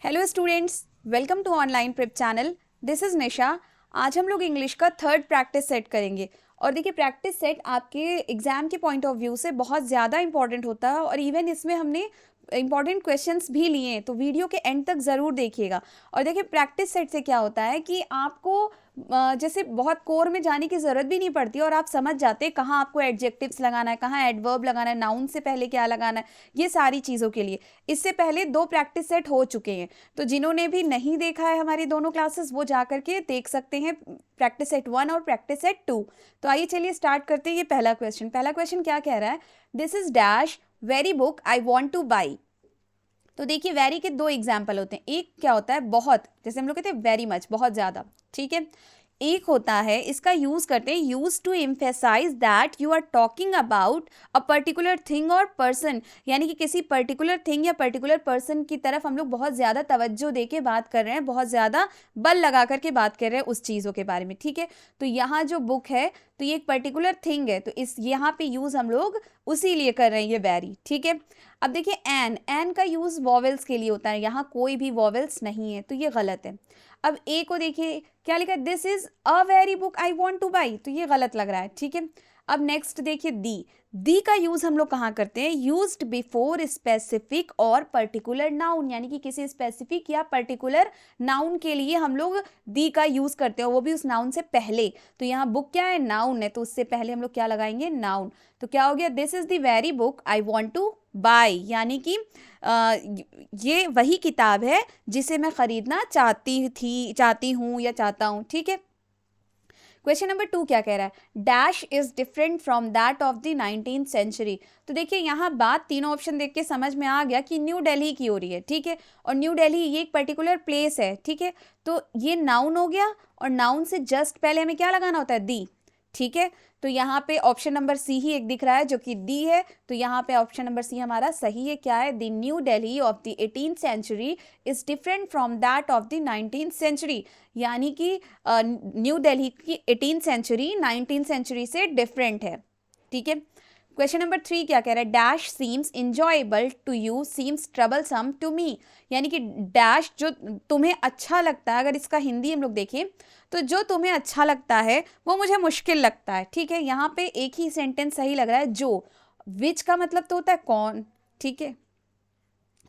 Hello students, welcome to online prep channel. This is Nisha. आज हम लोग इंग्लिश का थर्ड प्रैक्टिस सेट करेंगे। और देखिए, प्रैक्टिस सेट आपके एग्जाम के पॉइंट ऑफ व्यू से बहुत ज़्यादा इंपॉर्टेंट होता है और इवन इसमें हमने इंपॉर्टेंट क्वेश्चंस भी लिए हैं, तो वीडियो के एंड तक ज़रूर देखिएगा। और देखिए, प्रैक्टिस सेट से क्या होता है कि आपको जैसे बहुत कोर में जाने की ज़रूरत भी नहीं पड़ती और आप समझ जाते हैं कहाँ आपको एडजेक्टिव्स लगाना है, कहाँ एडवर्ब लगाना है, नाउन से पहले क्या लगाना है, ये सारी चीज़ों के लिए। इससे पहले 2 प्रैक्टिस सेट हो चुके हैं, तो जिन्होंने भी नहीं देखा है हमारी दोनों क्लासेस वो जा करके देख सकते हैं, प्रैक्टिस सेट 1 और प्रैक्टिस सेट 2। तो आइए चलिए स्टार्ट करते हैं। ये पहला क्वेश्चन क्या कह रहा है, this is dash very book I want to buy. तो देखिए, वेरी के 2 एग्जाम्पल होते हैं। एक क्या होता है, बहुत, जैसे हम लोग कहते हैं वेरी मच, बहुत ज़्यादा, ठीक है। एक होता है, इसका यूज करते हैं, use to emphasize that you are talking about a particular thing और पर्सन, यानी कि किसी पर्टिकुलर थिंग या पर्टिकुलर पर्सन की तरफ हम लोग बहुत ज़्यादा तवज्जो दे के बात कर रहे हैं, बहुत ज़्यादा बल लगा करके बात कर रहे हैं उस चीज़ों के बारे में, ठीक है। तो यहाँ जो बुक है, तो ये एक पर्टिकुलर थिंग है, तो इस यहाँ पे यूज़ हम लोग उसी लिए कर रहे हैं, ये वेरी, ठीक है। अब देखिए, एन का यूज़ वॉवेल्स के लिए होता है, यहाँ कोई भी वॉवेल्स नहीं है, तो ये गलत है। अब ए को देखिए, क्या लिखा है, this is a very book I want to buy, तो ये गलत लग रहा है, ठीक है। अब नेक्स्ट देखिए, दी का यूज हम लोग कहाँ करते हैं, यूज्ड बिफोर स्पेसिफिक और पर्टिकुलर नाउन, यानी कि किसी स्पेसिफिक या पर्टिकुलर नाउन के लिए हम लोग दी का यूज करते हैं, वो भी उस नाउन से पहले। तो यहाँ बुक क्या है, नाउन है, तो उससे पहले हम लोग क्या लगाएंगे, नाउन। तो क्या हो गया, this is the very book I want two by, यानी कि ये वही किताब है जिसे मैं खरीदना चाहती हूँ या चाहता हूँ, ठीक है। क्वेश्चन नंबर 2 क्या कह रहा है, dash is different from that of the 19th century. तो देखिए, यहाँ बात तीनों ऑप्शन देख के समझ में आ गया कि न्यू दिल्ली की हो रही है, ठीक है। और न्यू दिल्ली ये एक पर्टिकुलर प्लेस है, ठीक है। तो ये नाउन हो गया, और नाउन से जस्ट पहले हमें क्या लगाना होता है, दी, ठीक है। तो यहाँ पे ऑप्शन नंबर सी ही एक दिख रहा है जो कि दी है, तो यहाँ पे ऑप्शन नंबर सी हमारा सही है। क्या है, the new Delhi of the 18th century is different from that of the 19th century, यानी कि न्यू दिल्ली की 18th सेंचुरी 19th सेंचुरी से डिफरेंट है, ठीक है। क्वेश्चन नंबर 3 क्या कह रहा है, dash seems enjoyable to you seems troublesome to me, यानी कि डैश जो तुम्हें अच्छा लगता है, अगर इसका हिंदी हम लोग देखें तो जो तुम्हें अच्छा लगता है वो मुझे मुश्किल लगता है, ठीक है। यहाँ पे एक ही सेंटेंस सही लग रहा है, जो, विच का मतलब तो होता है कौन, ठीक है।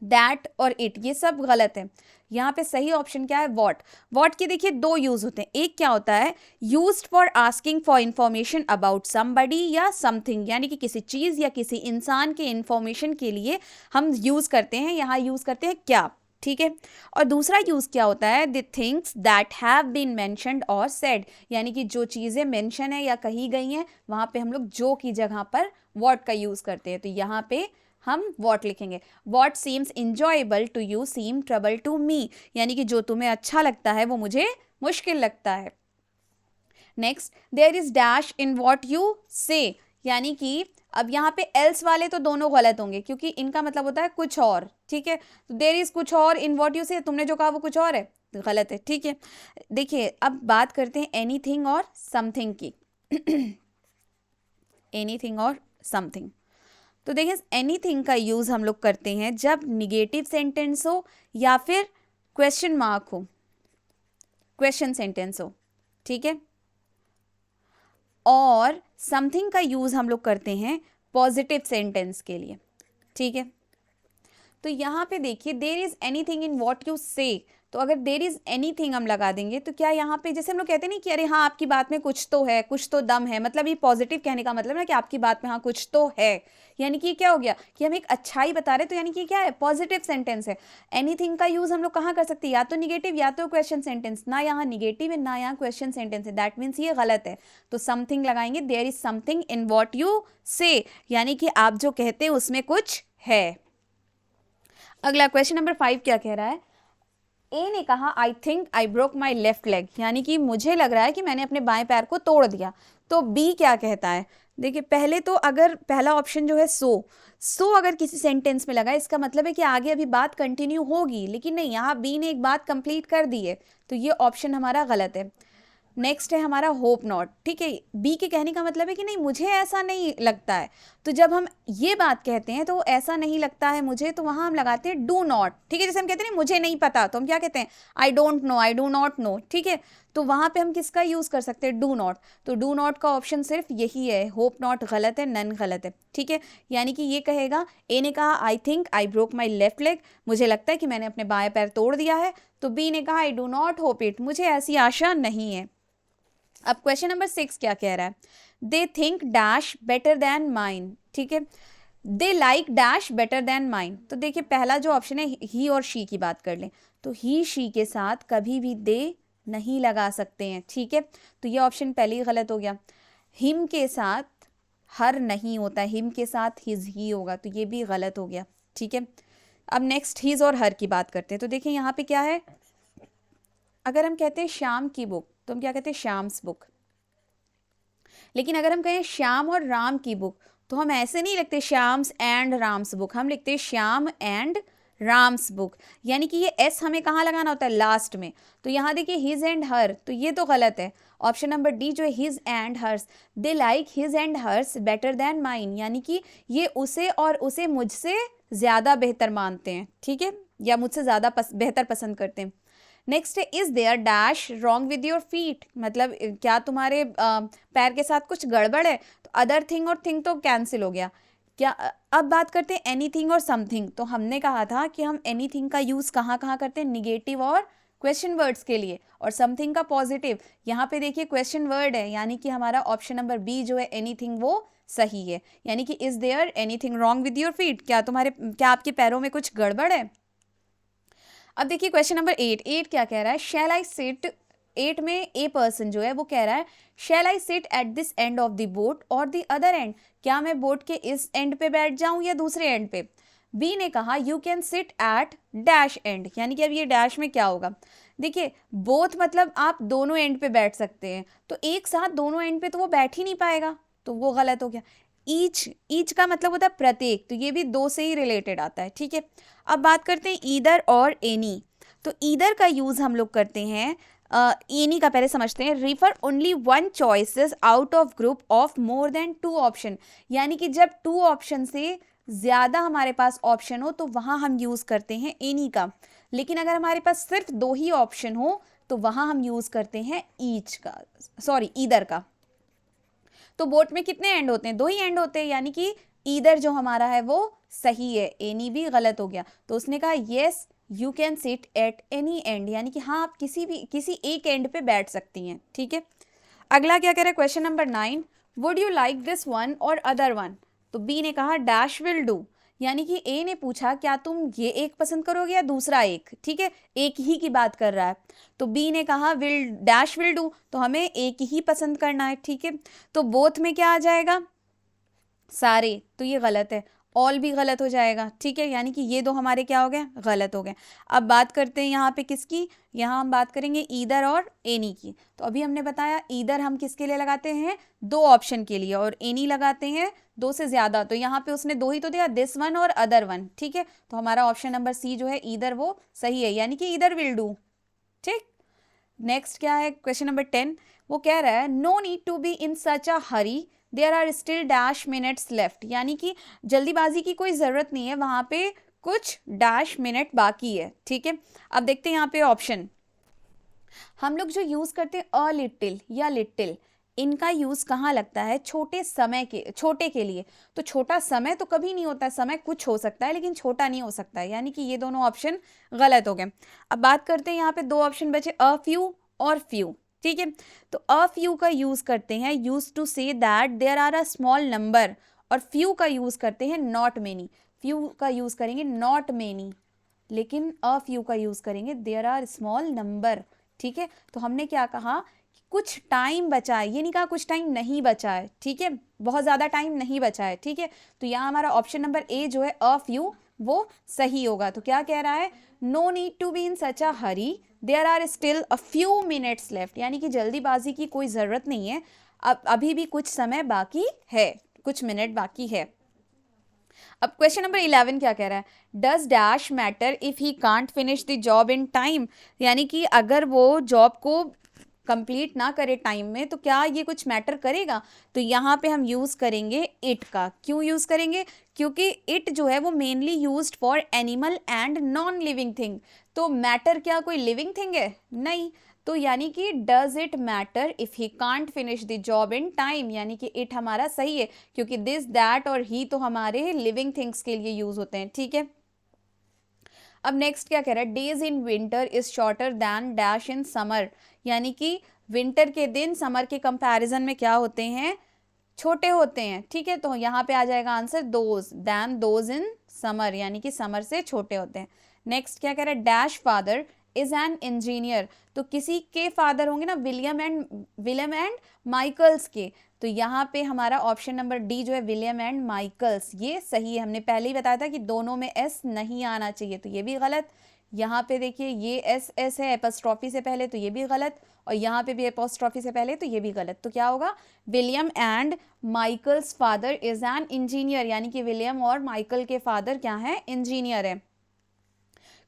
दैट और इट ये सब गलत है। यहाँ पे सही ऑप्शन क्या है, वॉट। वॉट के देखिए 2 यूज होते हैं, एक क्या होता है, used for asking for information about somebody या समथिंग, यानी कि किसी चीज या किसी इंसान के इंफॉर्मेशन के लिए हम यूज करते हैं, यहाँ यूज करते हैं क्या, ठीक है। और दूसरा यूज क्या होता है, the things that have been mentioned और सेड, यानी कि जो चीजें मेंशन है या कही गई हैं वहां पे हम लोग जो की जगह पर वॉट का यूज करते हैं, तो यहाँ पे हम वॉट लिखेंगे। What seems enjoyable to you seem trouble to me, यानी कि जो तुम्हें अच्छा लगता है वो मुझे मुश्किल लगता है। Next, there is dash in what you say, यानी कि अब यहाँ पे एल्स वाले तो दोनों गलत होंगे क्योंकि इनका मतलब होता है कुछ और, ठीक है। तो देयर इज कुछ और इन वॉट यू से, तुमने जो कहा वो कुछ और है, तो गलत है, ठीक है। देखिए, अब बात करते हैं एनीथिंग और समथिंग की। एनीथिंग और समथिंग, तो देखिए, एनीथिंग का यूज हम लोग करते हैं जब निगेटिव सेंटेंस हो या फिर क्वेश्चन मार्क हो, क्वेश्चन सेंटेंस हो, ठीक है। और समथिंग का यूज हम लोग करते हैं पॉजिटिव सेंटेंस के लिए, ठीक है। तो यहाँ पे देखिए, there is anything in what you से, तो अगर देर इज एनीथिंग हम लगा देंगे तो क्या यहाँ पे, जैसे हम लोग कहते नहीं कि अरे हाँ आपकी बात में कुछ तो है, कुछ तो दम है, मतलब ये पॉजिटिव कहने का मतलब ना कि आपकी बात में हाँ कुछ तो है, यानी कि क्या हो गया कि हम एक अच्छाई बता रहे, तो यानी कि क्या है, पॉजिटिव सेंटेंस है। एनीथिंग का यूज हम लोग कहाँ कर सकते हैं, या तो निगेटिव या तो क्वेश्चन सेंटेंस, ना यहाँ निगेटिव है ना यहाँ क्वेश्चन सेंटेंस है, दैट मीन्स ये गलत है। तो समथिंग लगाएंगे, there is something in what you say, यानी कि आप जो कहते हैं उसमें कुछ है। अगला क्वेश्चन नंबर 5 क्या कह रहा है, ए ने कहा I think I broke my left leg, यानी कि मुझे लग रहा है कि मैंने अपने बाएं पैर को तोड़ दिया। तो बी क्या कहता है, देखिए पहले तो अगर पहला ऑप्शन जो है सो अगर किसी सेंटेंस में लगा, इसका मतलब है कि आगे अभी बात कंटिन्यू होगी, लेकिन नहीं, यहाँ बी ने एक बात कंप्लीट कर दी है, तो ये ऑप्शन हमारा गलत है। नेक्स्ट है हमारा होप नॉट, ठीक है। बी के कहने का मतलब है कि नहीं मुझे ऐसा नहीं लगता है, तो जब हम ये बात कहते हैं तो ऐसा नहीं लगता है मुझे, तो वहाँ हम लगाते हैं डू नॉट, ठीक है। जैसे हम कहते हैं मुझे नहीं पता, तो हम क्या कहते हैं I don't know, I do not know, ठीक है। तो वहाँ पे हम किसका यूज़ कर सकते हैं, डू नॉट। तो डू नॉट का ऑप्शन सिर्फ यही है, होप नॉट गलत है, नन गलत है, ठीक है। यानी कि ये कहेगा, ए ने कहा I think I broke my left leg, मुझे लगता है कि मैंने अपने बाएं पैर तोड़ दिया है। तो बी ने कहा I do not hope it, मुझे ऐसी आशा नहीं है। अब क्वेश्चन नंबर 6 क्या कह रहा है, they think dash better than mine, ठीक है। They like dash better than mine, तो देखिए पहला जो ऑप्शन है ही और शी की बात कर लें, तो ही शी के साथ कभी भी दे नहीं लगा सकते हैं, ठीक है। तो ये ऑप्शन पहले ही गलत हो गया। हिम के साथ हर नहीं होता है, हिम के साथ हिज ही होगा, तो ये भी गलत हो गया, ठीक है। अब नेक्स्ट हिज और हर की बात करते हैं, तो देखिए यहाँ पे क्या है, अगर हम कहते हैं श्याम की बुक तो हम क्या कहते हैं श्याम्स बुक, लेकिन अगर हम कहें श्याम और राम की बुक तो हम ऐसे नहीं लिखते श्याम्स एंड राम्स बुक, हम लिखते हैं श्याम एंड राम्स बुक, यानी कि ये एस हमें कहाँ लगाना होता है, लास्ट में। तो यहाँ देखिए हिज एंड हर, तो ये तो गलत है। ऑप्शन नंबर डी जो है his and hers, they like his and hers better than mine, यानी कि ये उसे और उसे मुझसे ज़्यादा बेहतर मानते हैं, ठीक है, या मुझसे ज़्यादा बेहतर पसंद करते हैं। नेक्स्ट है is there dash wrong with your feet, मतलब क्या तुम्हारे पैर के साथ कुछ गड़बड़ है, तो अदर थिंग और थिंग तो कैंसिल हो गया। क्या अब बात करते हैं एनीथिंग और समथिंग, तो हमने कहा था कि हम एनीथिंग का यूज़ कहाँ कहाँ करते हैं, निगेटिव और क्वेश्चन वर्ड्स के लिए, और समथिंग का पॉजिटिव। यहाँ पे देखिए क्वेश्चन वर्ड है, यानी कि हमारा ऑप्शन नंबर बी जो है एनीथिंग वो सही है, यानी कि is there anything wrong with your feet, क्या आपके पैरों में कुछ गड़बड़ है। अब देखिए क्वेश्चन नंबर 8 क्या कह रहा है, शैल आई सिट, 8 में ए पर्सन जो है वो कह रहा है shall I sit at this end of the boat और द अदर एंड, क्या मैं बोट के इस एंड पे बैठ जाऊं या दूसरे एंड पे। बी ने कहा you can sit at dash and, यानी कि अब ये डैश में क्या होगा, देखिए बोथ मतलब आप दोनों एंड पे बैठ सकते हैं, तो एक साथ दोनों एंड पे तो वो बैठ ही नहीं पाएगा, तो वो गलत हो गया। ईच का मतलब होता है प्रत्येक, तो ये भी दो से ही रिलेटेड आता है, ठीक है। अब बात करते हैं ईदर और एनी, तो ईदर का यूज़ हम लोग करते हैं, एनी का पहले समझते हैं, refer only one choices out of group of more than 2 option, यानी कि जब 2 ऑप्शन से ज़्यादा हमारे पास ऑप्शन हो तो वहाँ हम यूज़ करते हैं एनी का, लेकिन अगर हमारे पास सिर्फ 2 ही ऑप्शन हो तो वहाँ हम यूज़ करते हैं ईदर का। तो बोट में कितने एंड होते हैं, 2 ही एंड होते हैं, यानी कि ईदर जो हमारा है वो सही है, एनी भी गलत हो गया। तो उसने कहा yes you can sit at any and, यानी कि हाँ आप किसी एक एंड पे बैठ सकती हैं, ठीक है। अगला क्या कह रहा है question number 9, would you like this one और अदर वन, तो बी ने कहा डैश विल डू, यानी कि ए ने पूछा क्या तुम ये एक पसंद करोगे या दूसरा एक, ठीक है, एक ही की बात कर रहा है। तो बी ने कहा डैश विल डू, तो हमें एक ही पसंद करना है, ठीक है। तो बोथ में क्या आ जाएगा, सारे, तो ये गलत है, ऑल भी गलत हो जाएगा, ठीक है, यानी कि ये दो हमारे क्या हो गए, गलत हो गए। अब बात करते हैं यहाँ पे किसकी, यहाँ हम बात करेंगे ईदर और एनी की। तो अभी हमने बताया ईदर हम किसके लिए लगाते हैं, 2 ऑप्शन के लिए, और एनी लगाते हैं 2 से ज़्यादा, तो यहाँ पे उसने 2 ही तो दिया, दिस वन और अदर वन, ठीक है। तो हमारा ऑप्शन नंबर सी जो है ईदर वो सही है, यानी कि ईदर विल डू, ठीक। नेक्स्ट क्या है क्वेश्चन नंबर 10, वो कह रहा है no need to be in such a hurry there are still dash minutes left, यानी कि जल्दीबाजी की कोई ज़रूरत नहीं है, वहाँ पे कुछ डैश मिनट बाकी है, ठीक है। अब देखते हैं यहाँ पे ऑप्शन, हम लोग जो यूज़ करते हैं अ लिटिल या लिटिल, इनका यूज़ कहाँ लगता है, छोटे के लिए, तो छोटा समय तो कभी नहीं होता है, समय कुछ हो सकता है लेकिन छोटा नहीं हो सकता है, यानी कि ये दोनों ऑप्शन गलत हो गए। अब बात करते हैं यहाँ पे 2 ऑप्शन बचे, अ फ्यू और फ्यू, ठीक है। तो अ फ्यू का यूज़ करते हैं use to say that there are a small number, और फ्यू का यूज़ करते हैं नॉट मेनी, फ्यू का यूज़ करेंगे नॉट मेनी, लेकिन अ फ्यू का यूज़ करेंगे देयर आर स्मॉल नंबर, ठीक है। तो हमने क्या कहा, कुछ टाइम बचा है, ये नहीं कहा कुछ टाइम नहीं बचा है, ठीक है, बहुत ज़्यादा टाइम नहीं बचा है, ठीक है। तो यहाँ हमारा ऑप्शन नंबर ए जो है अ फ्यू वो सही होगा। तो क्या कह रहा है, no need to be in such a hurry there are still a few minutes left, यानी कि जल्दीबाजी की कोई ज़रूरत नहीं है, अब अभी भी कुछ समय बाकी है, कुछ मिनट बाकी है। अब क्वेश्चन नंबर 11 क्या कह रहा है, does dash matter if he can't finish the job in time, यानी कि अगर वो जॉब को कंप्लीट ना करे टाइम में तो क्या ये कुछ मैटर करेगा? तो यहाँ पे हम यूज़ करेंगे इट का। क्यों यूज़ करेंगे? क्योंकि इट जो है वो mainly used for animal and non living thing. तो मैटर क्या कोई लिविंग थिंग है? नहीं। तो यानी कि does it matter if he can't finish the job in time, यानी कि इट हमारा सही है क्योंकि दिस दैट और ही तो हमारे लिविंग थिंग्स के लिए यूज़ होते हैं। ठीक है, अब नेक्स्ट क्या कह रहा है? Days in winter is shorter than dash in summer, यानी कि विंटर के दिन समर के कंपैरिजन में क्या होते हैं? छोटे होते हैं। ठीक है, तो यहाँ पे आ जाएगा answer those, then those in summer, यानी कि समर से छोटे होते हैं। नेक्स्ट क्या कह रहा है? Dash father is an engineer, तो किसी के फादर होंगे ना, विलियम एंड माइकल्स के, तो यहाँ पे हमारा ऑप्शन नंबर डी जो है विलियम एंड माइकल्स, ये सही है। हमने पहले ही बताया था कि दोनों में एस नहीं आना चाहिए, तो ये भी गलत। यहाँ पे देखिए ये एस है एपोस्ट्रॉफी से पहले, तो ये भी गलत, और यहाँ पे भी एपोस्ट्रॉफी से पहले, तो ये भी गलत। तो क्या होगा? William and Michael's father is an engineer, यानी कि विलियम और माइकल के फादर क्या है? इंजीनियर है।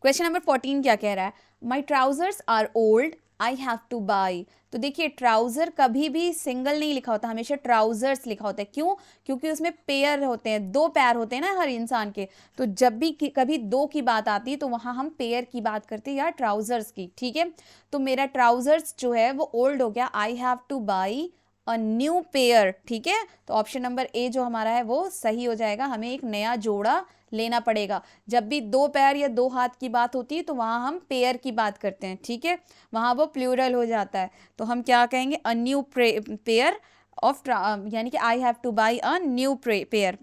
क्वेश्चन नंबर 14 क्या कह रहा है? My trousers are old I have to buy. तो देखिए ट्राउजर कभी भी सिंगल नहीं लिखा होता, हमेशा ट्राउजर्स लिखा होता है। क्यों? क्योंकि उसमें पेयर होते हैं, दो पैर होते हैं ना हर इंसान के, तो जब भी कभी दो की बात आती है तो वहां हम पेयर की बात करते हैं या ट्राउजर्स की। ठीक है, तो मेरा ट्राउजर्स जो है वो ओल्ड हो गया, आई have to buy a new pair. ठीक है, तो ऑप्शन नंबर ए जो हमारा है वो सही हो जाएगा, हमें एक नया जोड़ा लेना पड़ेगा। जब भी दो पैर या दो हाथ की बात होती है तो वहां हम पेयर की बात करते हैं। ठीक है, वहां वो प्लूरल हो जाता है, तो हम क्या कहेंगे? अ न्यू पेयर ऑफ, यानी कि I have to buy a new pair.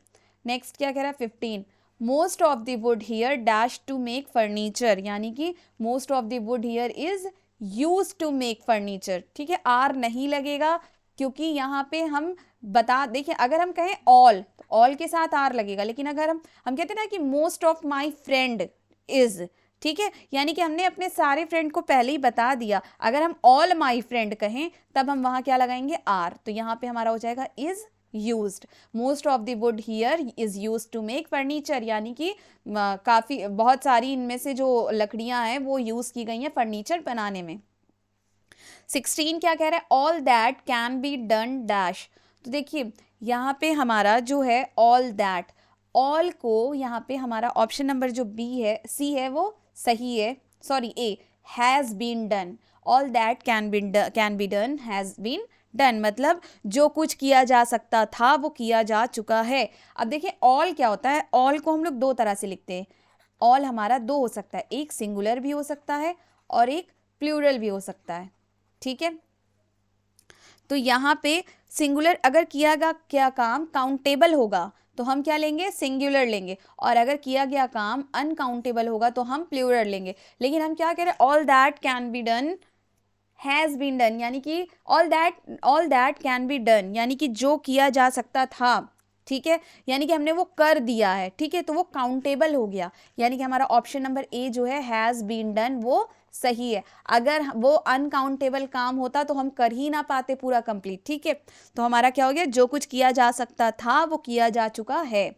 Next क्या कह रहा है? 15 most of the wood here dash to make furniture, यानी कि most of the wood here is use to make furniture. ठीक है, आर नहीं लगेगा क्योंकि यहाँ पे हम देखिए अगर हम कहें ऑल तो ऑल के साथ आर लगेगा, लेकिन अगर हम कहते हैं ना कि most of my friend is, ठीक है, यानी कि हमने अपने सारे फ्रेंड को पहले ही बता दिया। अगर हम ऑल माई फ्रेंड कहें तब हम वहां क्या लगाएंगे? आर, तो यहाँ पे हमारा हो जाएगा is used. Most of the wood here is used to make furniture, यानी कि काफी बहुत सारी इनमें से जो लकड़ियां हैं वो यूज की गई हैं फर्नीचर बनाने में। 16 क्या कह रहा है? All that can be done dash. तो देखिए यहाँ पे हमारा जो है ऑल दैट, ऑल को यहाँ पे हमारा ऑप्शन नंबर जो बी है, सी है, वो सही है, sorry A, has been done. All that can be done has been done, मतलब जो कुछ किया जा सकता था वो किया जा चुका है। अब देखिए ऑल क्या होता है? ऑल को हम लोग दो तरह से लिखते हैं। ऑल हमारा दो हो सकता है, एक सिंगुलर भी हो सकता है और एक प्लूरल भी हो सकता है। ठीक है, तो यहाँ पे सिंगुलर अगर किया गया क्या काम काउंटेबल होगा तो हम क्या लेंगे? सिंगुलर लेंगे, और अगर किया गया काम अनकाउंटेबल होगा तो हम प्लूरल लेंगे। लेकिन हम क्या कह रहे हैं? All that can be done has been done, यानी कि all that can be done, यानी कि जो किया जा सकता था। ठीक है, यानी कि हमने वो कर दिया है। ठीक है, तो वो काउंटेबल हो गया, यानी कि हमारा ऑप्शन नंबर ए जो है हैज़ बीन डन वो सही है। अगर वो अनकाउंटेबल काम होता तो हम कर ही ना पाते पूरा कंप्लीट। ठीक है, तो हमारा क्या हो गया? जो कुछ किया जा सकता था वो किया जा चुका है।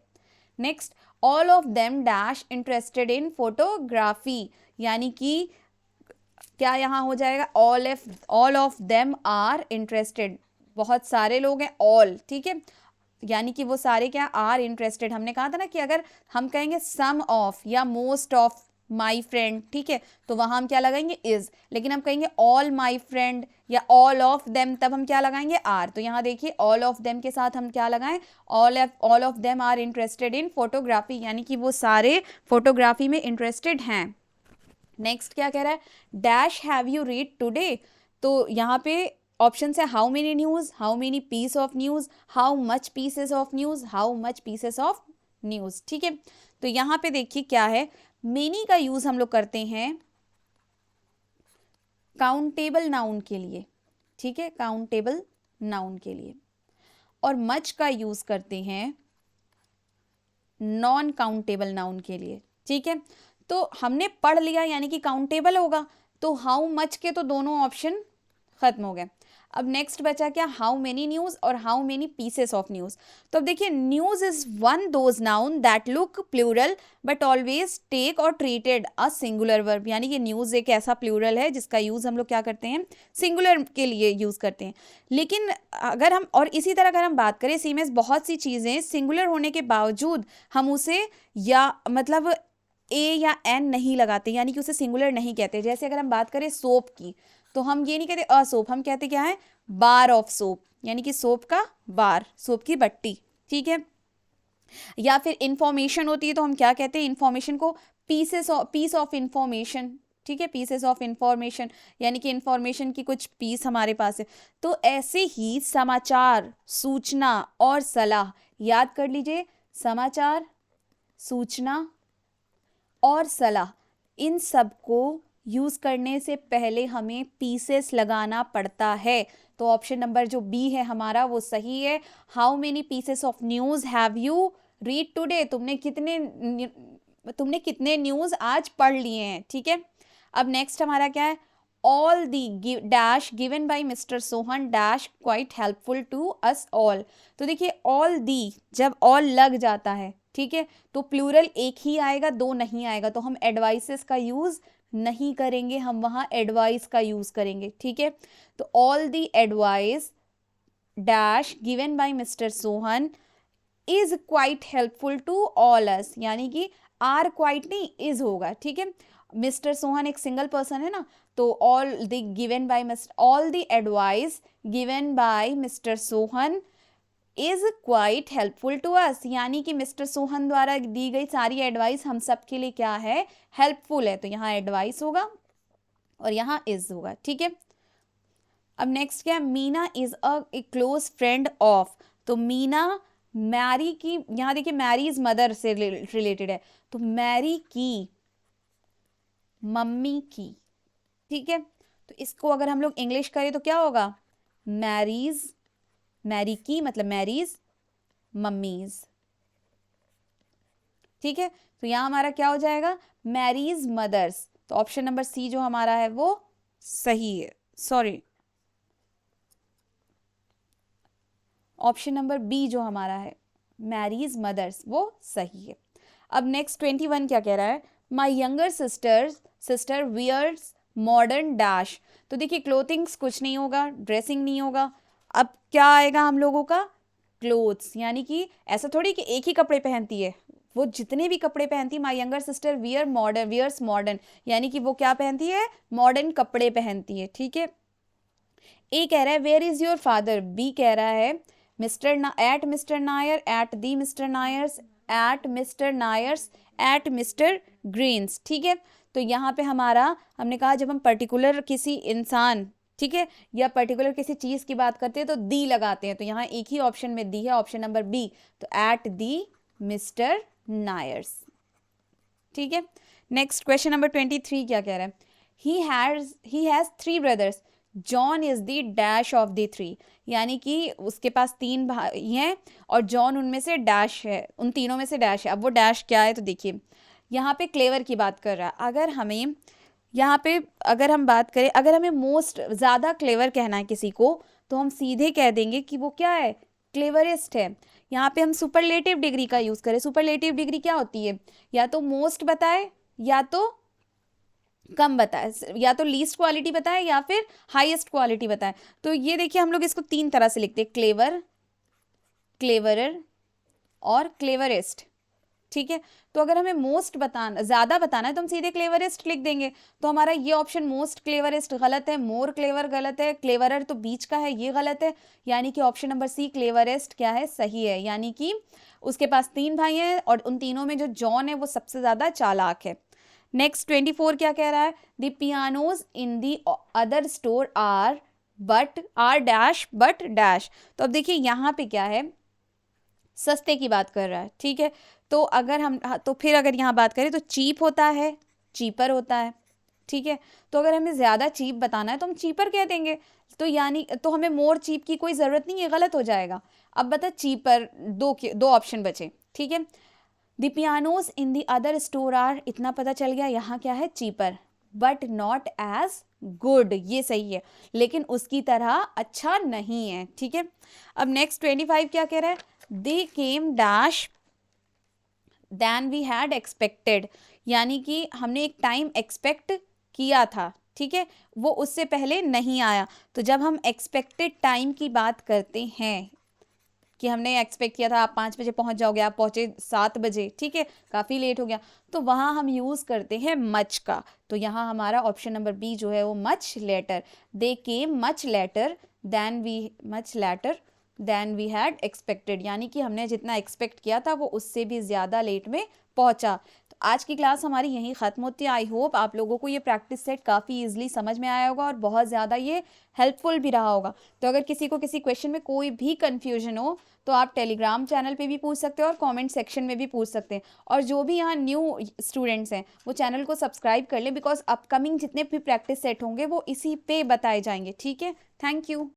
Next, all of them dash interested in photography, यानी कि क्या यहाँ हो जाएगा? All of them are interested, बहुत सारे लोग हैं ऑल। ठीक है, यानी कि वो सारे क्या? Are interested. हमने कहा था ना कि अगर हम कहेंगे सम ऑफ या मोस्ट ऑफ माई फ्रेंड, ठीक है, तो वहां हम क्या लगाएंगे? इज। लेकिन हम कहेंगे ऑल माई फ्रेंड या ऑल ऑफ देम, तब हम क्या लगाएंगे? आर। तो यहाँ देखिए ऑल ऑफ देम के साथ हम क्या लगाएं? All of them are interested in photography, यानी कि वो सारे फोटोग्राफी में इंटरेस्टेड हैं। नेक्स्ट क्या कह रहा है? Dash have you read today. तो यहाँ पे ऑप्शन है how many news, how many piece of news, how much pieces of news, how much pieces of news. ठीक है, तो यहाँ पे देखिए क्या है, मेनी का यूज हम लोग करते हैं काउंटेबल नाउन के लिए। ठीक है, काउंटेबल नाउन के लिए, और मच का यूज करते हैं नॉन काउंटेबल नाउन के लिए। ठीक है, तो हमने पढ़ लिया यानी कि काउंटेबल होगा, तो हाउ मच के तो दोनों ऑप्शन खत्म हो गए। अब नेक्स्ट बचा क्या, हाउ मेनी न्यूज़ और how many pieces of news. तो अब देखिए news is one those noun that look plural but always take और ट्रीटेड अ सिंगुलर वर्ब, यानी कि न्यूज़ एक ऐसा प्लूरल है जिसका यूज़ हम लोग क्या करते हैं, सिंगुलर के लिए यूज़ करते हैं। लेकिन अगर हम, और इसी तरह अगर हम बात करें, इसी में बहुत सी चीज़ें सिंगुलर होने के बावजूद हम उसे या मतलब ए या एन नहीं लगाते, यानी कि उसे सिंगुलर नहीं कहते। जैसे अगर हम बात करें सोप की, तो हम ये नहीं कहते अ सोप, हम कहते क्या है, बार ऑफ सोप, यानी कि सोप का बार, सोप की बट्टी, ठीक है। या फिर इंफॉर्मेशन होती है तो हम क्या कहते हैं, इंफॉर्मेशन को पीस ऑफ इंफॉर्मेशन, ठीक है, पीसेस ऑफ इंफॉर्मेशन, यानी कि इंफॉर्मेशन की कुछ पीस हमारे पास है। तो ऐसे ही समाचार, सूचना और सलाह, याद कर लीजिए, समाचार, सूचना और सलाह, इन सब को यूज करने से पहले हमें पीसेस लगाना पड़ता है। तो ऑप्शन नंबर जो बी है हमारा वो सही है। How many pieces of news have you read today, तुमने कितने न्यूज आज पढ़ लिए हैं, ठीक है। अब नेक्स्ट हमारा क्या है, all the dash given by mister Sohan dash quite helpful to us all. तो देखिए ऑल दी, जब ऑल लग जाता है, ठीक है, तो प्लूरल एक ही आएगा, दो नहीं आएगा, तो हम एडवाइसेस का यूज नहीं करेंगे, हम वहां एडवाइस का यूज करेंगे, ठीक है। तो all the advice dash given by mister Sohan is quite helpful to all us, यानी कि आर क्वाइट नहीं, इज होगा, ठीक है। मिस्टर सोहन एक सिंगल पर्सन है ना, तो all the advice given by mister Sohan is quite helpful to us, यानी कि मिस्टर सोहन द्वारा दी गई सारी एडवाइस हम सब के लिए क्या है, हेल्पफुल है। तो यहाँ एडवाइस होगा और यहाँ इज होगा, ठीक है। अब नेक्स्ट क्या है, Meena is a close friend of. तो मीना मैरी की, यहाँ देखिए मैरी इज मदर से रिलेटेड है, तो मैरी की मम्मी की, ठीक है। तो इसको अगर हम लोग इंग्लिश करें तो क्या होगा, मैरीज, मैरी की मतलब मैरीज मम्मीज, ठीक है। तो यहां हमारा क्या हो जाएगा, मैरीज मदर्स। तो ऑप्शन नंबर सी जो हमारा है वो सही है, सॉरी, ऑप्शन नंबर बी जो हमारा है मैरीज मदर्स वो सही है। अब नेक्स्ट 21 क्या कह रहा है, my younger sister wears modern dash. तो देखिए क्लोथिंग्स कुछ नहीं होगा, ड्रेसिंग नहीं होगा, अब क्या आएगा हम लोगों का, क्लोथ्स, यानी कि ऐसा थोड़ी कि एक ही कपड़े पहनती है, वो जितने भी कपड़े पहनती है, my younger sister wears modern, यानी कि वो क्या पहनती है, मॉडर्न कपड़े पहनती है, ठीक है। ए कह रहा है where is your father, B कह रहा है at mister Nair, at the mister Nair's, at mister Nair's, at mister Green's, ठीक है। तो यहाँ पे हमारा, हमने कहा जब हम पर्टिकुलर किसी इंसान, ठीक है, या पर्टिकुलर किसी चीज की बात करते हैं तो दी लगाते हैं, तो यहाँ एक ही ऑप्शन में दी है, ऑप्शन नंबर बी, तो एट दी मिस्टर नायर्स, ठीक है। नेक्स्ट क्वेश्चन नंबर 23 क्या कह रहा है, he has 3 brothers, John is the dash of the 3, यानी कि उसके पास 3 भाई हैं और जॉन उनमें से डैश है, उन तीनों में से डैश है। अब वो डैश क्या है, तो देखिए यहाँ पे क्लेवर की बात कर रहा है। अगर हमें यहाँ पे अगर हम बात करें, अगर हमें मोस्ट ज़्यादा क्लेवर कहना है किसी को, तो हम सीधे कह देंगे कि वो क्या है, क्लेवरेस्ट है। यहाँ पे हम सुपरलेटिव डिग्री का यूज़ करें, सुपरलेटिव डिग्री क्या होती है, या तो मोस्ट बताए, या तो कम बताए, या तो लीस्ट क्वालिटी बताए, या फिर हाईएस्ट क्वालिटी बताए। तो ये देखिए हम लोग इसको 3 तरह से लिखते हैं, क्लेवर, क्लेवरर और क्लेवरेस्ट, ठीक है। तो अगर हमें मोस्ट बताना, ज़्यादा बताना है, तो हम सीधे क्लेवरेस्ट लिख देंगे। तो हमारा ये ऑप्शन मोस्ट क्लेवरेस्ट गलत है, मोर क्लेवर गलत है, क्लेवरर तो बीच का है, ये गलत है, यानी कि ऑप्शन नंबर सी क्लेवरेस्ट क्या है, सही है। यानी कि उसके पास 3 भाई हैं और उन तीनों में जो जॉन है वो सबसे ज़्यादा चालाक है। नेक्स्ट 24 क्या कह रहा है, the pianos in the other store are dash but dash. तो अब देखिए यहाँ पे क्या है, सस्ते की बात कर रहा है, ठीक है। तो अगर हम, तो फिर अगर यहाँ बात करें तो चीप होता है, चीपर होता है, ठीक है। तो अगर हमें ज़्यादा चीप बताना है तो हम चीपर कह देंगे, तो यानी तो हमें मोर चीप की कोई ज़रूरत नहीं है, गलत हो जाएगा। अब बता चीपर, दो ऑप्शन बचे, ठीक है। The pianos in the other store are, इतना पता चल गया, यहाँ क्या है, cheaper, but not as good, ये सही है, लेकिन उसकी तरह अच्छा नहीं है, ठीक है। अब नेक्स्ट 25 क्या कह रहा है, they came dash than we had expected, यानी कि हमने एक टाइम एक्सपेक्ट किया था, ठीक है, वो उससे पहले नहीं आया। तो जब हम एक्सपेक्टेड टाइम की बात करते हैं कि हमने एक्सपेक्ट किया था आप 5 बजे पहुंच जाओगे, आप पहुंचे 7 बजे, ठीक है, काफ़ी लेट हो गया, तो वहाँ हम यूज़ करते हैं मच का। तो यहाँ हमारा ऑप्शन नंबर बी जो है वो much later, they came much later than we had expected, यानी कि हमने जितना एक्सपेक्ट किया था वो उससे भी ज़्यादा लेट में पहुंचा। तो आज की क्लास हमारी यहीं ख़त्म होती है। आई होप आप लोगों को ये प्रैक्टिस सेट काफ़ी ईजिली समझ में आया होगा और बहुत ज़्यादा ये हेल्पफुल भी रहा होगा। तो अगर किसी को किसी क्वेश्चन में कोई भी कन्फ्यूजन हो तो आप टेलीग्राम चैनल पे भी पूछ सकते हो और कमेंट सेक्शन में भी पूछ सकते हैं। और जो भी यहाँ न्यू स्टूडेंट्स हैं वो चैनल को सब्सक्राइब कर लें, बिकॉज अपकमिंग जितने भी प्रैक्टिस सेट होंगे वो इसी पे बताए जाएंगे, ठीक है। Thank you.